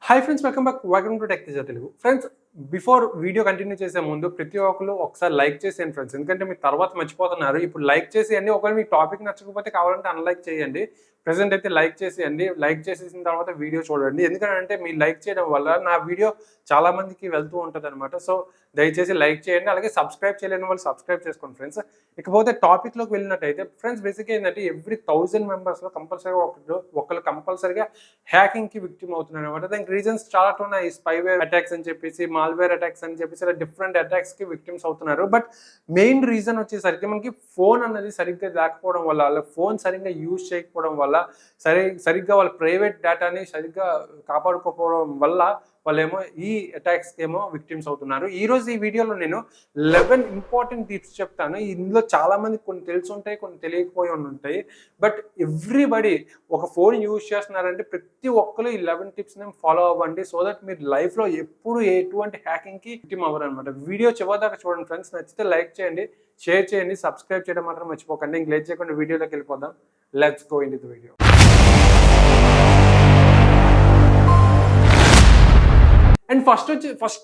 Hi friends, welcome to tech Teja Telugu. Friends, before video continue చేసే ముందు ప్రతి ఒక్కరు ఒకసారి లైక్ చేసేయండి ఫ్రెండ్స్. ఎందుకంటే మీరు తర్వాత మర్చిపోతున్నారు. ఇప్పుడు లైక్ చేసేయండి. ఒకవేళ మీకు టాపిక్ నచ్చకపోతే కావాలంటే అన్లైక్ చేయండి. ప్రెజెంట్ అయితే లైక్ చేసేయండి. లైక్ చేసేసిన తర్వాత వీడియో చూడండి. ఎందుకంటే మీరు లైక్ చేయడం వల్ల నా వీడియో చాలా మందికి వెళ్తూ ఉంటుంది అనమాట. సో దయచేసి లైక్ చేయండి. అలాగే సబ్స్క్రైబ్ చేయలేని వాళ్ళు సబ్స్క్రైబ్ చేసుకోండి ఫ్రెండ్స్. ఇకపోతే టాపిక్లోకి వెళ్ళినట్టయితే ఫ్రెండ్స్, బేసిక్గా ఏంటంటే ఎవ్రీ 1000 మెంబర్స్లో కంపల్సరీగా ఒకళ్ళు కంపల్సరీగా హ్యాకింగ్కి విక్టిమ్ అవుతున్నారు అనమాట. దానికి రీజన్స్ చాలా ఉన్నాయి. స్పైవేర్ అటాక్స్ అని చెప్పేసి, మాల్వేర్ అటాక్స్ అని చెప్పేసి ఇలా డిఫరెంట్ అటాక్స్కి విక్టిమ్స్ అవుతున్నారు. బట్ మెయిన్ రీజన్ వచ్చేసరికి మనకి ఫోన్ అన్నది సరిగ్గా లేకపోవడం వల్ల, ఫోన్ సరిగ్గా యూజ్ చేయకపోవడం వల్ల, సరిగ్గా వాళ్ళ ప్రైవేట్ డేటాని సరిగ్గా కాపాడుకోకపోవడం వల్ల వాళ్ళేమో ఈ అటాక్స్కి ఏమో విక్టిమ్స్ అవుతున్నారు. ఈరోజు ఈ వీడియోలో నేను 11 ఇంపార్టెంట్ టిప్స్ చెప్తాను. ఇందులో చాలా మందికి కొన్ని తెలిసి ఉంటాయి, కొన్ని తెలియకపోయి ఉంటాయి. బట్ ఎవ్రీబడి ఒక ఫోన్ యూజ్ చేస్తున్నారంటే ప్రతి ఒక్కరు ఈ 11 టిప్స్ని ఫాలో అవ్వండి. సో దట్ మీరు లైఫ్లో ఎప్పుడు ఎటువంటి హ్యాకింగ్కి విక్టిమ్ అవ్వరు అనమాట. వీడియో చివరిదాకా చూడండి ఫ్రెండ్స్. నచ్చితే లైక్ చేయండి, షేర్ చేయండి, సబ్స్క్రైబ్ చేయడం మాత్రం మర్చిపోకండి. ఇంక లేట్ చేయకుండా వీడియోలోకి వెళ్ళిపోదాం. Let's go in to the video. And first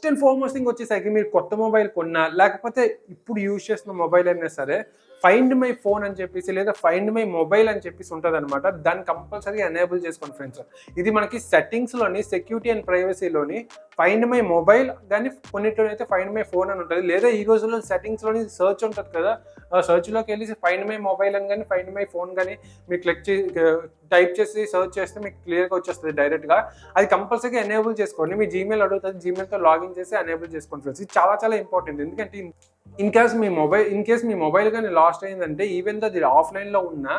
and foremost thing వచ్చేసరికి మీరు కొత్త మొబైల్ కొన్నా, లేకపోతే ఇప్పుడు యూజ్ చేస్తున్న మొబైల్ అయినా సరే, ఫైండ్ మై ఫోన్ అని చెప్పేసి లేదా ఫైండ్ మై మొబైల్ అని చెప్పేసి ఉంటుంది అనమాట. దాన్ని కంపల్సరీగా ఎనేబుల్ చేసుకోండి ఫ్రెండ్స్. ఇది మనకి సెట్టింగ్స్లోని సెక్యూరిటీ అండ్ ప్రైవసీలోని ఫైండ్ మై మొబైల్ కానీ కొన్నిట్లో అయితే ఫైండ్ మై ఫోన్ అని ఉంటుంది. లేదా ఈ రోజుల్లో సెట్టింగ్స్లోని సర్చ్ ఉంటుంది కదా, సర్చ్లోకి వెళ్ళి ఫైండ్ మై మొబైల్ అని కానీ ఫైండ్ మై ఫోన్ కానీ మీరు టైప్ చేసి సర్చ్ చేస్తే మీకు క్లియర్గా వచ్చేస్తుంది డైరెక్ట్గా. అది కంపల్సరీగా ఎనేబుల్ చేసుకోండి. మీ జీమెయిల్ అడుగుతుంది, జీమెయిల్తో లాగిన్ చేసి ఎనేబుల్ చేసుకోండి ఫ్రెండ్స్. ఇది చాలా చాలా ఇంపార్టెంట్. ఎందుకంటే ఇన్ కేస్ మీ మొబైల్ కానీ లాస్ట్ అయిందంటే, ఈవెన్ దో అది ఆఫ్లైన్లో ఉన్నా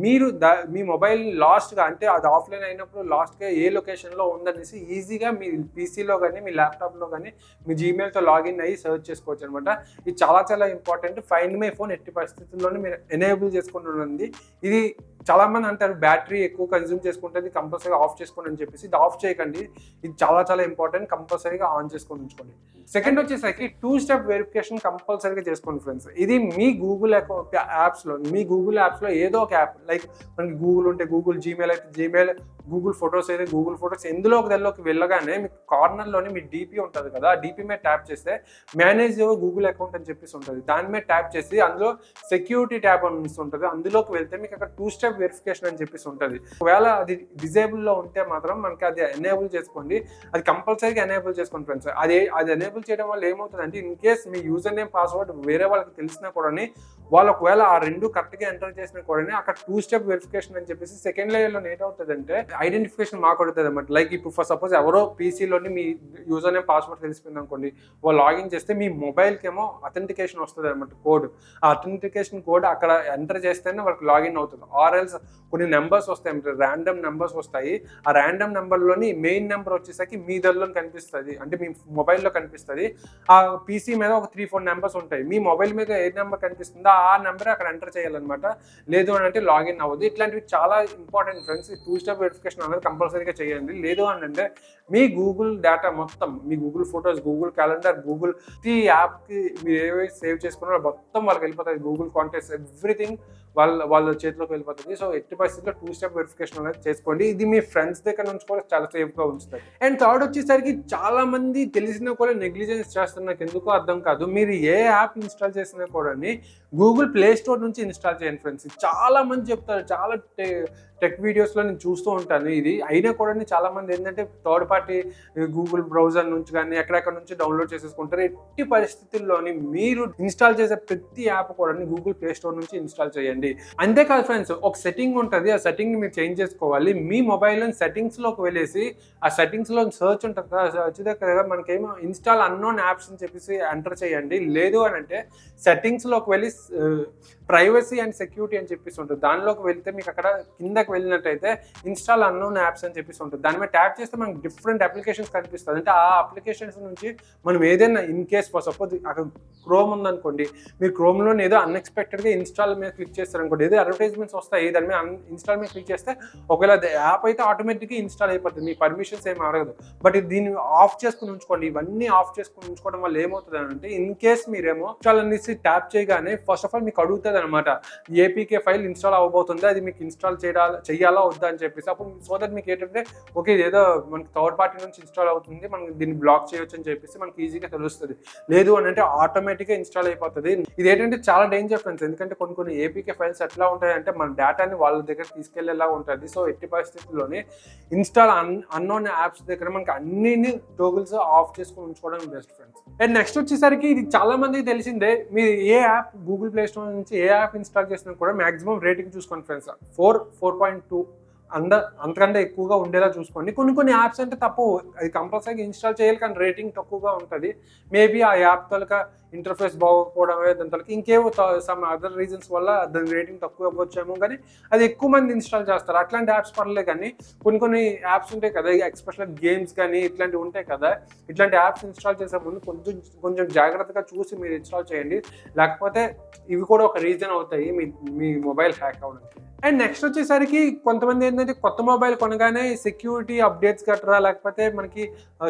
మీరు మీ మొబైల్ లాస్ట్గా, అంటే అది ఆఫ్లైన్ అయినప్పుడు లాస్ట్గా ఏ లొకేషన్లో ఉందనేసి ఈజీగా మీ పీసీలో కానీ మీ ల్యాప్టాప్లో కానీ మీ జీమెయిల్తో లాగిన్ అయ్యి సర్చ్ చేసుకోవచ్చు అనమాట. ఇది చాలా చాలా ఇంపార్టెంట్. ఫైండ్ మై ఫోన్ ఎట్టి పరిస్థితుల్లోనే మీరు ఎనేబుల్ చేసుకుంటుంది. ఇది చాలా మంది అంటారు బ్యాటరీ ఎక్కువ కన్జ్యూమ్ చేసుకుంటుంది, కంపల్సరీగా ఆఫ్ చేసుకోండి అని చెప్పేసి. ఇది ఆఫ్ చేయకండి. ఇది చాలా చాలా ఇంపార్టెంట్. కంపల్సరీగా ఆన్ చేసుకొని ఉంచుకోండి. సెకండ్ వచ్చేసరికి 2 స్టెప్ వెరిఫికేషన్ కంపల్సరీగా చేసుకోండి ఫ్రెండ్స్. ఇది మీ గూగుల్ యాప్స్లో ఏదో ఒక యాప్, లైక్ మనకి గూగుల్ ఉంటే గూగుల్, జీమెయిల్ అయితే జీమెయిల్, గూగుల్ ఫొటోస్ అయితే గూగుల్ ఫొటోస్, దానిలోకి వెళ్ళగానే మీకు కార్నర్లోని మీ డీపీ ఉంటుంది కదా, ఆ డీపీ మీద ట్యాప్ చేస్తే మేనేజ్ గూగుల్ అకౌంట్ అని చెప్పేసి ఉంటుంది. దాని మీద ట్యాప్ చేసి అందులో సెక్యూరిటీ ట్యాబ్ అని ఉంటుంది. అందులోకి వెళ్తే మీకు అక్కడ 2 స్టెప్ వెరిఫికేషన్ అని చెప్పేసి ఉంటుంది. ఒకవేళ అది డిజేబుల్లో ఉంటే మాత్రం మనకి అది ఎనేబుల్ చేసుకోండి. అది కంపల్సరీగా ఎనేబుల్ చేసుకోండి ఫ్రెండ్స్. అది ఎనేబుల్ చేయడం వల్ల ఏమవుతుందంటే, in case me user name password వేరే వాళ్ళకి తెలిసినా కూడా, వాళ్ళు ఒకవేళ ఆ రెండు కరెక్ట్గా ఎంటర్ చేసినా కూడా అక్కడ 2 స్టెప్ వెరిఫికేషన్ అని చెప్పేసి సెకండ్ లేయర్లో ఏమవుతుందంటే ఐడెంటిఫికేషన్ మార్క్ అవుతుంది అనమాట. లైక్ ఇప్పుడు ఫర్ సపోజ్ ఎవరో పీసీలోని మీ యూజర్ నేమ్ పాస్వర్డ్ తెలిసిపోయింది అనుకోండి, వాళ్ళు లాగిన్ చేస్తే మీ మొబైల్కి ఏమో అథెంటికేషన్ వస్తుంది అనమాట, కోడ్. ఆ అథెంటికేషన్ కోడ్ అక్కడ ఎంటర్ చేస్తేనే వాళ్ళకి లాగిన్ అవుతుంది. ఆర్ఎల్స్ కొన్ని నెంబర్స్ వస్తాయి, ర్యాండమ్ నెంబర్స్ వస్తాయి. ఆ ర్యాండమ్ నెంబర్లోని మెయిన్ నెంబర్ వచ్చేసరికి మీ దగ్గరలో కనిపిస్తుంది, అంటే మీ మొబైల్లో కనిపిస్తుంది. ఆ పీసీ మీద ఒక 3-4 నెంబర్స్ ఉంటాయి. మీ మొబైల్ మీద ఏ నెంబర్ కనిపిస్తుందో ఆ నెంబర్ అక్కడ ఎంటర్ చేయాలన్నమాట. లేదు అని అంటే లాగిన్ అవ్వదు. ఇట్లాంటివి చాలా ఇంపార్టెంట్ ఫ్రెండ్స్. 2 స్టెప్ వెరిఫికేషన్ అనేది కంపల్సరీగా చేయండి. లేదు అని అంటే మీ గూగుల్ డేటా మొత్తం, మీ Google photos, Google calendar, Google ప్రతి యాప్కి మీరు ఏవైతే సేవ్ చేసుకున్నారో మొత్తం వాళ్ళకి వెళ్ళిపోతాయి. గూగుల్ కాంటాక్ట్స్ ఎవ్రీథింగ్ వాళ్ళ చేతిలోకి వెళ్ళిపోతుంది. సో ఎట్టి పరిస్థితుల్లో 2 స్టెప్ వెరిఫికేషన్ అనేది చేసుకోండి. ఇది మీ ఫ్రెండ్స్ దగ్గర నుంచి కూడా చాలా సేఫ్గా ఉంచుతాయి. అండ్ థర్డ్ వచ్చేసరికి చాలా మంది తెలిసినా కూడా నెగ్లిజెన్స్ చేస్తున్నారు. నాకు ఎందుకో అర్థం కాదు. మీరు ఏ యాప్ ఇన్స్టాల్ చేసినా కూడా గూగుల్ ప్లే స్టోర్ నుంచి ఇన్స్టాల్ చేయండి ఫ్రెండ్స్. చాలా మంది చెప్తారు, చాలా టెక్ వీడియోస్లో నేను చూస్తూ ఉంటాను. ఇది అయినా కూడా చాలా మంది ఏంటంటే థర్డ్ పార్టీ గూగుల్ బ్రౌజర్ నుంచి కానీ ఎక్కడెక్కడ నుంచి డౌన్లోడ్ చేసేసుకుంటారు. ఎట్టి పరిస్థితుల్లోని మీరు ఇన్స్టాల్ చేసే ప్రతి యాప్ కూడా గూగుల్ ప్లే స్టోర్ నుంచి ఇన్స్టాల్ చేయండి. అంతేకాదు ఫ్రెండ్స్, ఒక సెట్టింగ్ ఉంటుంది. ఆ సెట్టింగ్ మీరు చేంజ్ చేసుకోవాలి. మీ మొబైల్లో సెట్టింగ్స్లోకి వెళ్ళేసి ఆ సెట్టింగ్స్లో సర్చ్ ఉంటుంది కదా, సర్చ్ దగ్గర మనకేమో ఇన్స్టాల్ అన్నోన్ యాప్స్ అని చెప్పేసి ఎంటర్ చేయండి. లేదు అని అంటే సెట్టింగ్స్లోకి వెళ్ళి ప్రైవసీ అండ్ సెక్యూరిటీ అని చెప్పేసి ఉంటుంది. దానిలోకి వెళ్తే మీకు అక్కడ కిందకి వెళ్ళినట్టయితే ఇన్స్టాల్ అన్నోన్ యాప్స్ అని చెప్పేసి ఉంటుంది. దాని మీద ట్యాప్ చేస్తే మనకి డిఫరెంట్ అప్లికేషన్స్ కనిపిస్తుంది. అంటే ఆ అప్లికేషన్స్ నుంచి మనం ఏదైనా ఇన్ కేస్ ఫర్ సపోజ్ అక్కడ క్రోమ్ ఉందనుకోండి, మీరు క్రోమ్లో ఏదో అన్ఎక్స్పెక్టెడ్గా ఇన్స్టాల్ మీద క్లిక్ చేస్తారనుకోండి, ఏదో అడ్వర్టైజ్మెంట్స్ వస్తాయి, దాని మీద ఇన్స్టాల్ మీద క్లిక్ చేస్తే ఒకవేళ యాప్ అయితే ఆటోమేటిక్గా ఇన్స్టాల్ అయిపోతుంది, మీ పర్మిషన్స్ ఏమి అడగదు. బట్ దీన్ని ఆఫ్ చేసుకుని ఉంచుకోండి. ఇవన్నీ ఆఫ్ చేసుకుని ఉంచుకోవడం వల్ల ఏమవుతుంది అంటే, ఇన్ కేస్ మీరేమో ఇన్స్టాల్ అనేసి ట్యాప్ చేయగానే ఫస్ట్ ఆఫ్ ఆల్ మీకు అడుగుతుంది ఉంటుంది అనమాట. ఏపీకే ఫైల్ ఇన్స్టాల్ అవ్వబోతుంది, అది మీకు ఇన్స్టాల్ చేయాలా వద్దా అని చెప్పేసి. అప్పుడు సో దట్ మీకు ఏంటంటే ఓకే ఇదేదో మనకి థర్డ్ పార్టీ నుంచి ఇన్స్టాల్ అవుతుంది, మనం దీన్ని బ్లాక్ చేయొచ్చు అని చెప్పేసి మనకి ఈజీగా తెలుస్తుంది. లేదు అని అంటే ఆటోమేటిక్గా ఇన్స్టాల్ అయిపోతుంది. ఇది ఏంటంటే చాలా డేంజర్ ఫ్రెండ్స్, ఎందుకంటే కొన్ని ఏపీకే ఫైల్స్ ఎట్లా ఉంటాయంటే మన డేటాని వాళ్ళ దగ్గర తీసుకెళ్లేలా ఉంటుంది. సో ఎట్టి పరిస్థితుల్లోనే ఇన్స్టాల్ అన్నోన్ యాప్స్ దగ్గర మనకి అన్ని టోగుల్స్ ఆఫ్ చేసుకొని ఉంచుకోవడం బెస్ట్ ఫ్రెండ్స్. అండ్ నెక్స్ట్ వచ్చేసరికి ఇది చాలా మందికి తెలిసిందే, మీరు ఏ యాప్ గూగుల్ ప్లే స్టోర్ నుంచి ఏ యాప్ ఇన్స్టాల్ చేసినా కూడా మాక్సిమం రేటింగ్ చూసుకోండి ఫ్రెండ్స్. 4.2 అంతకంటే ఎక్కువగా ఉండేలా చూసుకోండి. కొన్ని యాప్స్ అంటే తప్పవు, అది కంపల్సరీగా ఇన్స్టాల్ చేయాలి, కానీ రేటింగ్ తక్కువగా ఉంటుంది. మేబీ ఆ యాప్ తలక ఇంటర్ఫేస్ బాగోకపోవడమే, దాని తలక ఇంకేవో సమ్ అదర్ రీజన్స్ వల్ల దాని రేటింగ్ తక్కువ అవ్వచ్చేమో, కానీ అది ఎక్కువ మంది ఇన్స్టాల్ చేస్తారు. అట్లాంటి యాప్స్ పర్లేదు, కానీ కొన్ని యాప్స్ ఉంటాయి కదా, ఎక్స్పెషల్ గేమ్స్ కానీ ఇట్లాంటివి ఉంటాయి కదా, ఇట్లాంటి యాప్స్ ఇన్స్టాల్ చేసే ముందు కొంచెం జాగ్రత్తగా చూసి మీరు ఇన్స్టాల్ చేయండి, లేకపోతే ఇవి కూడా ఒక రీజన్ అవుతాయి మీ మొబైల్ హ్యాక్ అవ్వడానికి. అండ్ నెక్స్ట్ వచ్చేసరికి కొంతమంది ఏంటంటే కొత్త మొబైల్ కొనగానే సెక్యూరిటీ అప్డేట్స్ గట్రా లేకపోతే మనకి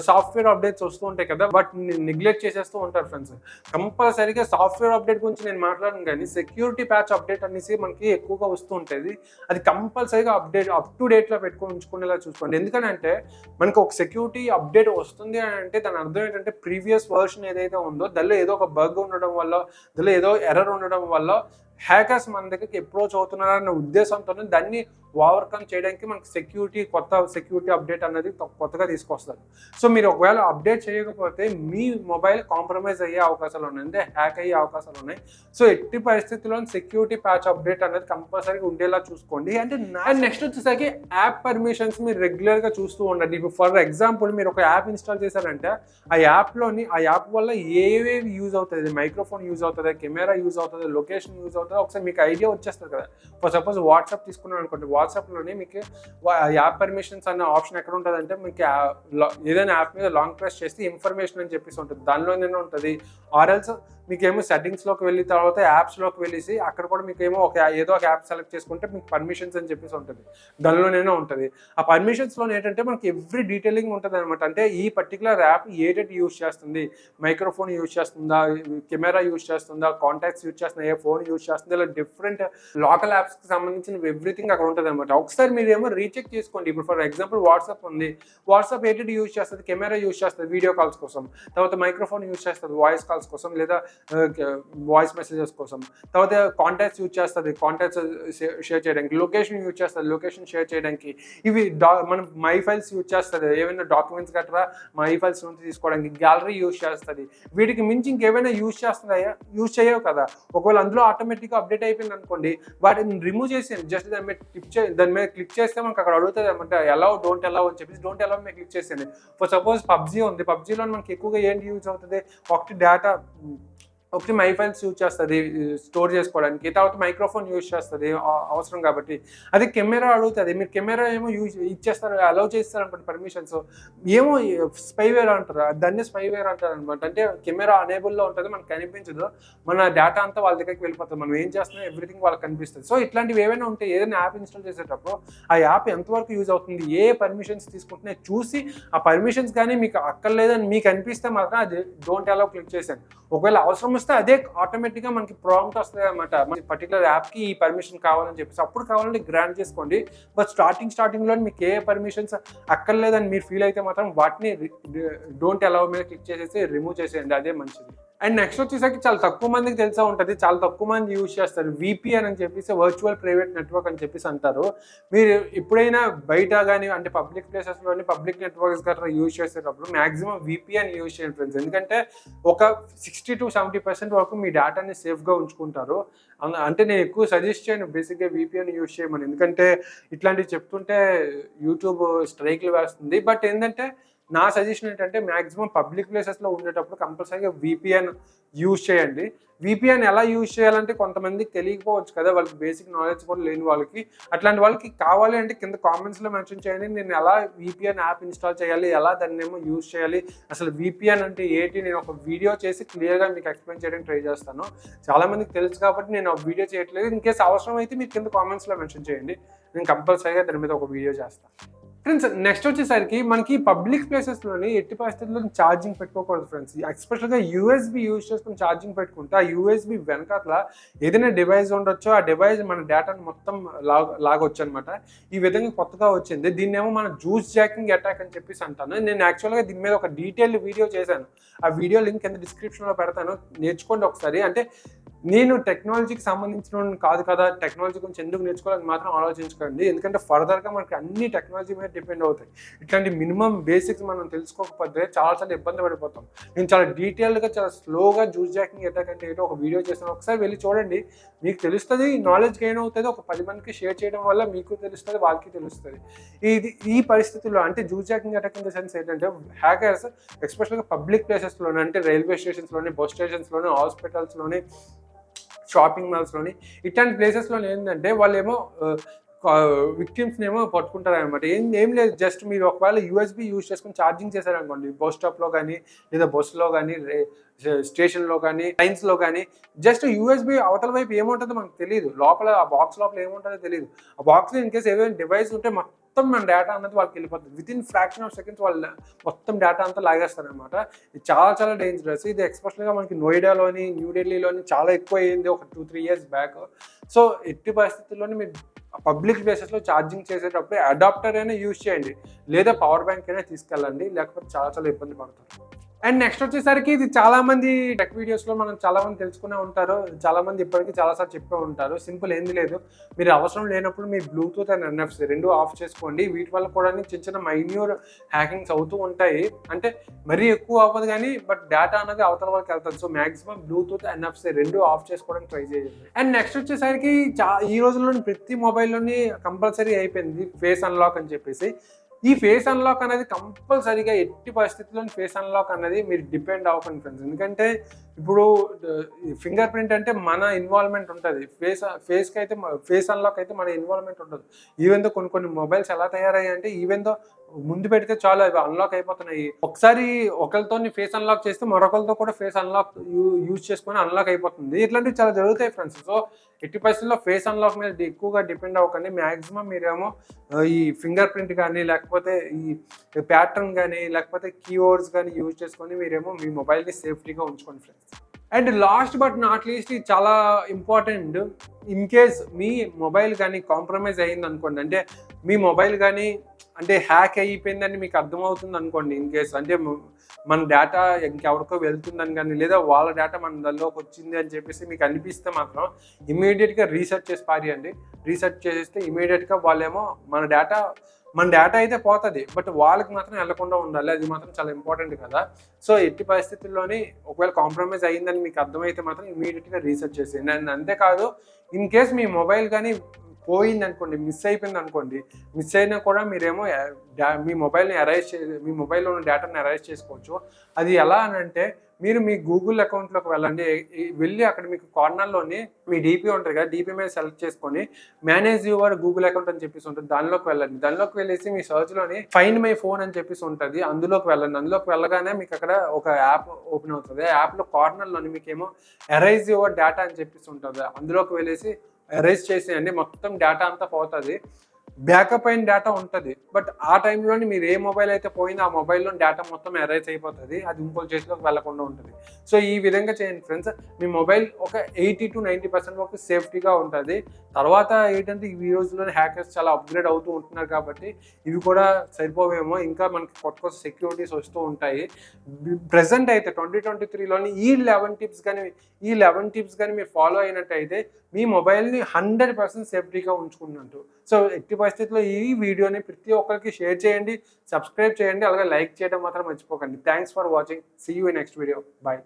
సాఫ్ట్వేర్ అప్డేట్స్ వస్తూ ఉంటాయి కదా, బట్ నెగ్లెక్ట్ చేసేస్తూ ఉంటారు ఫ్రెండ్స్. కంపల్సరీగా సాఫ్ట్వేర్ అప్డేట్ గురించి నేను మాట్లాడను, కానీ సెక్యూరిటీ ప్యాచ్ అప్డేట్ అనేసి మనకి ఎక్కువగా వస్తూ ఉంటుంది. అది కంపల్సరీగా అప్ టు డేట్లో పెట్టుకొని ఉంచుకునేలా చూసుకోండి. ఎందుకంటే మనకి ఒక సెక్యూరిటీ అప్డేట్ వస్తుంది అని అంటే దాని అర్థం ఏంటంటే ప్రీవియస్ వర్షన్ ఏదైతే ఉందో దానిలో ఏదో ఒక బగ్ ఉండడం వల్ల, దానిలో ఏదో ఎర్రర్ ఉండడం వల్ల హ్యాకర్స్ మన దగ్గరికి అప్రోచ్ అవుతున్నారన్న ఉద్దేశంతోనే దాన్ని ఓవర్కమ్ చేయడానికి మనకి కొత్త సెక్యూరిటీ అప్డేట్ అనేది కొత్తగా తీసుకొస్తారు. సో మీరు ఒకవేళ అప్డేట్ చేయకపోతే మీ మొబైల్ కాంప్రమైజ్ అయ్యే అవకాశాలు ఉన్నాయి, అంటే హ్యాక్ అయ్యే అవకాశాలు ఉన్నాయి. సో ఎట్టి పరిస్థితుల్లో సెక్యూరిటీ ప్యాచ్ అప్డేట్ అనేది కంపల్సరీగా ఉండేలా చూసుకోండి. అంటే నెక్స్ట్ వచ్చేసరికి యాప్ పర్మిషన్స్ మీరు రెగ్యులర్గా చూస్తూ ఉండండి. ఇప్పుడు ఫర్ ఎగ్జాంపుల్ మీరు ఒక యాప్ ఇన్స్టాల్ చేశారంటే ఆ యాప్ వల్ల ఏవేవి యూజ్ అవుతుంది, మైక్రోఫోన్ యూజ్ అవుతుంది, కెమెరా యూజ్ అవుతుంది, లొకేషన్ యూజ్ అవుతుంది, ఒకసారి మీకు ఐడియా వచ్చేస్తుంది కదా. ఫర్ సపోజ్ వాట్సాప్ తీసుకున్నాను అనుకోండి, వాట్సాప్లోనే మీకు యాప్ పర్మిషన్స్ అనే ఆప్షన్ ఎక్కడ ఉంటుంది అంటే మీకు ఏదైనా యాప్ మీద లాంగ్ ప్రెస్ చేస్తే ఇన్ఫర్మేషన్ అని చెప్పేసి ఉంటుంది, దానిలోనే ఉంటుంది. ఆర్ఎల్స్ మీకేమో సెట్టింగ్స్లోకి వెళ్ళి తర్వాత యాప్స్లోకి వెళ్ళేసి అక్కడ కూడా మీకేమో ఏదో ఒక యాప్ సెలెక్ట్ చేసుకుంటే మీకు పర్మిషన్స్ అని చెప్పేసి ఉంటుంది, దానిలోనే ఉంటుంది. ఆ పర్మిషన్స్లో ఏంటంటే మనకి ఎవ్రీ డీటెయిలింగ్ ఉంటుంది అనమాట. అంటే ఈ పర్టికులర్ యాప్ ఏదైతే యూజ్ చేస్తుంది, మైక్రోఫోన్ యూజ్ చేస్తుందా, కెమెరా యూజ్ చేస్తుందా, కాంటాక్ట్స్ యూజ్ చేస్తుందా, ఏ ఫోన్ యూజ్ చేస్తుందా, ఇలా డిఫరెంట్ లోకల్ యాప్స్కి సంబంధించిన ఎవ్రీథింగ్ అక్కడ ఉంటుంది అనమాట. ఒకసారి మీరేమో రీచెక్ చేసుకోండి. ఇప్పుడు ఫర్ ఎగ్జాంపుల్ వాట్సాప్ ఉంది, వాట్సాప్ ఏదైతే యూజ్ చేస్తుంది, కెమెరా యూజ్ చేస్తుంది వీడియో కాల్స్ కోసం, తర్వాత మైక్రోఫోన్ యూజ్ చేస్తుంది వాయిస్ కాల్స్ కోసం లేదా వాయిస్ మెసేజెస్ కోసం, తర్వాత కాంటాక్ట్స్ యూజ్ చేస్తుంది కాంటాక్ట్స్ షేర్ చేయడానికి, లొకేషన్ యూజ్ చేస్తుంది లొకేషన్ షేర్ చేయడానికి, ఇవి మనం మై ఫైల్స్ యూజ్ చేస్తుంది ఏమైనా డాక్యుమెంట్స్ గట్రా మై ఫైల్స్ నుంచి తీసుకోవడానికి, గ్యాలరీ యూజ్ చేస్తుంది. వీటికి మించి ఇంకేమైనా యూజ్ చేస్తున్నాయా? యూజ్ చేయవు కదా. ఒకవేళ అందులో ఆటోమేటిక్గా అప్డేట్ అయిపోయింది అనుకోండి, వాటిని రిమూవ్ చేసేయండి. జస్ట్ దాని మీద క్లిక్ చేస్తే మనకు అక్కడ అడుగుతుంది అనమాట అలౌ డోంట్ అలౌ అని చెప్పేసి, డోంట్ అలౌ మీద క్లిక్ చేసేయండి. ఫర్ సపోజ్ పబ్జీ ఉంది, పబ్జీలో మనకి ఎక్కువగా ఏంటి యూజ్ అవుతుంది, ఒకటి మై ఫైల్స్ యూజ్ చేస్తుంది స్టోర్ చేసుకోవడానికి, తర్వాత మైక్రోఫోన్ యూజ్ చేస్తుంది అవసరం కాబట్టి. అది కెమెరా అడుగుతుంది, మీరు కెమెరా ఏమో ఇచ్చేస్తారు అలౌ చేస్తారు అనుకోండి పర్మిషన్స్, ఏమో స్పైవేర్ అంటారు, దాన్ని స్పైవేర్ అంటారు అనమాట. అంటే కెమెరా అనేబుల్లో ఉంటుంది, మనకు కనిపించదు, మన డేటా అంతా వాళ్ళ దగ్గరికి వెళ్ళిపోతుంది, మనం ఏం చేస్తున్నాం ఎవ్రీథింగ్ వాళ్ళకి కనిపిస్తుంది. సో ఇట్లాంటివి ఏవైనా ఉంటే ఏదైనా యాప్ ఇన్స్టాల్ చేసేటప్పుడు ఆ యాప్ ఎంతవరకు యూజ్ అవుతుంది, ఏ పర్మిషన్స్ తీసుకుంటున్నాయి చూసి, ఆ పర్మిషన్స్ కానీ మీకు అక్కర్లేదని మీకు అనిపిస్తే మాత్రం అది డోంట్ అలౌ క్లిక్ చేశాను. ఒకవేళ అవసరం వస్తే అదే ఆటోమేటిక్గా మనకి ప్రాంప్ట్ వస్తుంది అనమాట, మన పర్టికులర్ యాప్కి ఈ పర్మిషన్ కావాలని చెప్పేసి, అప్పుడు కావాలంటే గ్రాంట్ చేసుకోండి. బట్ స్టార్టింగ్లో మీకు ఏ పర్మిషన్స్ అక్కర్లేదని మీరు ఫీల్ అయితే మాత్రం వాటిని డోంట్ అలౌ మీద క్లిక్ చేసేసి రిమూవ్ చేసేయండి, అదే మంచిది. అండ్ నెక్స్ట్ వచ్చేసరికి చాలా తక్కువ మందికి తెలిసే ఉంటుంది, చాలా తక్కువ మంది యూజ్ చేస్తారు VPN అని చెప్పేసి, వర్చువల్ ప్రైవేట్ నెట్వర్క్ అని చెప్పేసి అంటారు. మీరు ఎప్పుడైనా బయట కానీ అంటే పబ్లిక్ ప్లేసెస్లోని పబ్లిక్ నెట్వర్క్స్ గట్రా యూజ్ చేసేటప్పుడు మ్యాక్సిమం VPN యూజ్ చేయండి ఫ్రెండ్స్. ఎందుకంటే ఒక 60 to 70% వరకు మీ డేటాని సేఫ్గా ఉంచుకుంటారు. అంటే నేను ఎక్కువ సజెస్ట్ చేయను బేసిక్గా VPN యూజ్ చేయమని, ఎందుకంటే ఇట్లాంటివి చెప్తుంటే యూట్యూబ్ స్ట్రైక్లు వేస్తుంది. బట్ ఏంటంటే నా సజెషన్ ఏంటంటే మ్యాక్సిమం పబ్లిక్ ప్లేసెస్లో ఉండేటప్పుడు కంపల్సరీగా VPN యూజ్ చేయండి. VPN ఎలా యూజ్ చేయాలంటే కొంతమందికి తెలియకపోవచ్చు కదా, వాళ్ళకి బేసిక్ నాలెడ్జ్ కూడా లేని వాళ్ళకి, అట్లాంటి వాళ్ళకి కావాలి అంటే కింద కామెంట్స్లో మెన్షన్ చేయండి, నేను ఎలా VPN యాప్ ఇన్స్టాల్ చేయాలి, ఎలా దాన్ని ఏమో యూజ్ చేయాలి, అసలు VPN అంటే ఏంటి, నేను ఒక వీడియో చేసి క్లియర్గా మీకు ఎక్స్ప్లెయిన్ చేయడానికి ట్రై చేస్తాను. చాలామందికి తెలుసు కాబట్టి నేను ఒక వీడియో చేయట్లేదు. ఇన్ కేసు అవసరం అయితే మీరు కింద కామెంట్స్లో మెన్షన్ చేయండి, నేను కంపల్సరీగా దాని మీద ఒక వీడియో చేస్తాను. ఫ్రెండ్స్ నెక్స్ట్ వచ్చేసరికి మనకి పబ్లిక్ ప్లేసెస్లోని ఎట్టి పరిస్థితుల్లో ఛార్జింగ్ పెట్టుకోకూడదు ఫ్రెండ్స్. ఎస్పెషల్గా యూఎస్బి యూజ్ చేసుకుని ఛార్జింగ్ పెట్టుకుంటే ఆ యూఎస్బి వెనకాతల ఏదైనా డివైస్ ఉండొచ్చో ఆ డివైస్ మన డేటాను మొత్తం లాగొచ్చు అనమాట. ఈ విధంగా కొత్తగా వచ్చింది. దీన్నేమో మనం జ్యూస్ జాకింగ్ అటాక్ అని చెప్పేసి అంటాను. నేను యాక్చువల్గా దీని మీద ఒక డీటెయిల్డ్ వీడియో చేశాను. ఆ వీడియో లింక్ కింద డిస్క్రిప్షన్లో పెడతాను, నేర్చుకోండి ఒకసారి. అంటే నేను టెక్నాలజీకి సంబంధించిన కాదు కదా, టెక్నాలజీ గురించి ఎందుకు నేర్చుకోవాలని మాత్రం ఆలోచించుకోండి. ఎందుకంటే ఫర్దర్గా మనకి అన్ని టెక్నాలజీ మీద డిపెండ్ అవుతాయి. ఇట్లాంటి మినిమం బేసిక్స్ మనం తెలుసుకోకపోతే చాలా ఇబ్బంది పడిపోతాం. నేను చాలా డీటెయిల్డ్గా చాలా స్లోగా జ్యూస్ జాకింగ్ అటాక్ అంటే ఏంటో ఒక వీడియో చేస్తాను, ఒకసారి వెళ్ళి చూడండి. మీకు తెలుస్తుంది, నాలెడ్జ్ గెయిన్ అవుతుంది. ఒక 10 మందికి షేర్ చేయడం వల్ల మీకు తెలుస్తుంది, వాళ్ళకి తెలుస్తుంది. ఈ పరిస్థితుల్లో అంటే juice jacking attack in the sense ఏంటంటే హ్యాకర్స్ ఎస్పెషల్గా పబ్లిక్ ప్లేసెస్లోనే అంటే రైల్వే స్టేషన్స్లోని, బస్ స్టేషన్స్లోని, హాస్పిటల్స్లోని, షాపింగ్ మాల్స్లోని ఇట్లాంటి ప్లేసెస్లో ఏంటంటే వాళ్ళేమో విక్టిమ్స్ని ఏమో పట్టుకుంటారు అనమాట. ఏం లేదు, జస్ట్ మీరు ఒకవేళ యూఎస్బి యూజ్ చేసుకుని ఛార్జింగ్ చేశారనుకోండి, బస్ స్టాప్లో కానీ లేదా బస్సులో కానీ స్టేషన్లో కానీ ట్రైన్స్లో కానీ, జస్ట్ యూఎస్బి అవతల వైపు ఏముంటుందో మనకు తెలియదు, లోపల ఆ బాక్స్ లోపల ఏముంటుందో తెలియదు. ఆ బాక్స్లో ఇన్ కేసు ఏదైనా డివైస్ ఉంటే మొత్తం మన డేటా అన్నది వాళ్ళకి వెళ్ళిపోతుంది. వితిన్ ఫ్రాక్షన్ ఆఫ్ సెకండ్స్ వాళ్ళు మొత్తం డేటా అంతా లాగేస్తారనమాట. ఇది చాలా డేంజరస్. ఇది ఎస్పెషల్గా మనకి నోయిడాలోని, న్యూఢిల్లీలోని చాలా ఎక్కువ అయ్యింది ఒక 2-3 years బ్యాక్. సో ఎట్టి పరిస్థితుల్లోని మీరు పబ్లిక్ ప్లేసెస్లో ఛార్జింగ్ చేసేటప్పుడు అడాప్టర్ అయినా యూజ్ చేయండి, లేదా పవర్ బ్యాంక్ అయినా తీసుకెళ్ళండి, లేకపోతే చాలా ఇబ్బంది పడతారు. అండ్ నెక్స్ట్ వచ్చేసరికి ఇది చాలామంది టెక్ వీడియోస్లో మనం చాలామంది తెలుసుకునే ఉంటారు, చాలామంది ఇప్పటికీ చాలాసార్లు చెప్పే ఉంటారు. సింపుల్ ఏంది లేదు, మీరు అవసరం లేనప్పుడు మీ బ్లూటూత్ అండ్ ఎన్ఎఫ్సి రెండు ఆఫ్ చేసుకోండి. వీటి వల్ల కూడా చిన్న మైన్యూర్ హ్యాకింగ్స్ అవుతూ ఉంటాయి. అంటే మరీ ఎక్కువ అవ్వదు కానీ బట్ డేటా అనేది అవతల వరకు వెళ్తుంది. సో మ్యాక్సిమం బ్లూటూత్ ఎన్ఎఫ్సి రెండు ఆఫ్ చేసుకోవడానికి ట్రై చేయండి. అండ్ నెక్స్ట్ వచ్చేసరికి ఈ రోజుల్లోని ప్రతి మొబైల్లోని కంపల్సరీ అయిపోయింది ఫేస్ అన్లాక్ అని చెప్పేసి. ఈ ఫేస్ అన్లాక్ అనేది కంపల్సరీగా ఎట్టి పరిస్థితుల్లో ఫేస్ అన్లాక్ అనేది మీరు డిపెండ్ అవ్వకండి ఫ్రెండ్స్. ఎందుకంటే ఇప్పుడు ఫింగర్ ప్రింట్ అంటే మన ఇన్వాల్వ్మెంట్ ఉంటుంది, ఫేస్కి అయితే ఫేస్ అన్లాక్ అయితే మన ఇన్వాల్వ్మెంట్ ఉండదు. ఈవెన్ దో కొన్ని మొబైల్స్ ఎలా తయారయ్యాయి అంటే ఈవెన్ దో ముందు పెడితే చాలు అవి అన్లాక్ అయిపోతున్నాయి. ఒకసారి ఒకరితో ఫేస్ అన్లాక్ చేస్తే మరొకరితో కూడా ఫేస్ అన్లాక్ యూజ్ చేసుకొని అన్లాక్ అయిపోతుంది. ఇట్లాంటివి చాలా జరుగుతాయి ఫ్రెండ్స్. సో ఎట్టి పరిస్థితుల్లో ఫేస్ అన్లాక్ మీద ఎక్కువగా డిపెండ్ అవ్వకండి. మ్యాక్సిమం మీరేమో ఈ ఫింగర్ ప్రింట్ కానీ లేకపోతే ఈ ప్యాటర్న్ కానీ లేకపోతే కీవర్డ్స్ కానీ యూజ్ చేసుకొని మీరేమో మీ మొబైల్ని సేఫ్టీగా ఉంచుకోండి friends. And last but not least ఇది చాలా important. In case me mobile కానీ కాంప్రమైజ్ అయ్యింది అనుకోండి, అంటే మీ మొబైల్ కానీ అంటే హ్యాక్ అయిపోయిందని మీకు అర్థమవుతుంది అనుకోండి, ఇన్ కేస్ అంటే మన డేటా ఇంకెవరికో వెళ్తుందని కానీ లేదా వాళ్ళ డేటా మన దానిలోకి వచ్చింది అని చెప్పేసి మీకు అనిపిస్తే మాత్రం ఇమీడియట్గా రీసెర్చ్ చేసి పారేయండి. రీసెర్చ్ చేస్తే ఇమీడియట్గా వాళ్ళేమో మన డేటా అయితే పోతుంది, బట్ వాళ్ళకి మాత్రం వెళ్లకుండా ఉండాలి. అది మాత్రం చాలా ఇంపార్టెంట్ కదా. సో ఎట్టి పరిస్థితుల్లోని ఒకవేళ కాంప్రమైజ్ అయ్యిందని మీకు అర్థమైతే మాత్రం ఇమీడియట్గా రీసెర్చ్ చేసేయండి. అండ్ అంతేకాదు ఇన్ కేస్ మీ మొబైల్ కానీ పోయింది అనుకోండి, మిస్ అయిపోయింది అనుకోండి, మిస్ అయినా కూడా మీరేమో మీ మొబైల్ని మీ మొబైల్లో ఉన్న డేటాని అరైజ్ చేసుకోవచ్చు. అది ఎలా అని అంటే మీరు మీ గూగుల్ అకౌంట్లోకి వెళ్ళి అక్కడ మీకు కార్నర్లోని మీ డీపీ ఉంటుంది కదా, డీపీ మీద సెలెక్ట్ చేసుకొని మేనేజ్ యువర్ గూగుల్ అకౌంట్ అని చెప్పేసి ఉంటుంది, దానిలోకి వెళ్ళండి. దానిలోకి వెళ్ళేసి మీ సర్చ్లోని ఫైండ్ మై ఫోన్ అని చెప్పేసి ఉంటుంది, అందులోకి వెళ్ళండి. అందులోకి వెళ్ళగానే మీకు అక్కడ ఒక యాప్ ఓపెన్ అవుతుంది. ఆ యాప్లో కార్నర్లోని మీకేమో ఎరైజ్ యువర్ డేటా అని చెప్పేసి ఉంటుంది, అందులోకి వెళ్ళేసి ఎరైజ్ చేసేయండి. మొత్తం డేటా అంతా పోతుంది, బ్యాకప్ అయిన డేటా ఉంటుంది. బట్ ఆ టైంలోని మీరు ఏ మొబైల్ అయితే పోయిందో ఆ మొబైల్లో డేటా మొత్తం ఎరైజ్ అయిపోతుంది, అది ఇంకో చేతిలోకి వెళ్లకుండా ఉంటుంది. సో ఈ విధంగా చేయండి ఫ్రెండ్స్. మీ మొబైల్ ఒక 80 to 90% వరకు సేఫ్టీగా ఉంటుంది. తర్వాత ఏంటంటే ఈ రోజుల్లోనే హ్యాకర్స్ చాలా అప్గ్రేడ్ అవుతూ ఉంటున్నారు కాబట్టి ఇవి కూడా సరిపోవేమో, ఇంకా మనకి కొత్త సెక్యూరిటీస్ వస్తూ ఉంటాయి. ప్రెసెంట్ అయితే 2023లోని ఈ 11 టిప్స్ కానీ మీరు ఫాలో అయినట్టయితే మీ మొబైల్ని 100% సేఫ్టీగా ఉంచుకున్నట్టు. సో ఎట్టి పరిస్థితుల్లో ఈ వీడియోని ప్రతి ఒక్కరికి షేర్ చేయండి, సబ్స్క్రైబ్ చేయండి, అలాగే లైక్ చేయడం మాత్రం మర్చిపోకండి. Thanks for watching. See you in next video. Bye.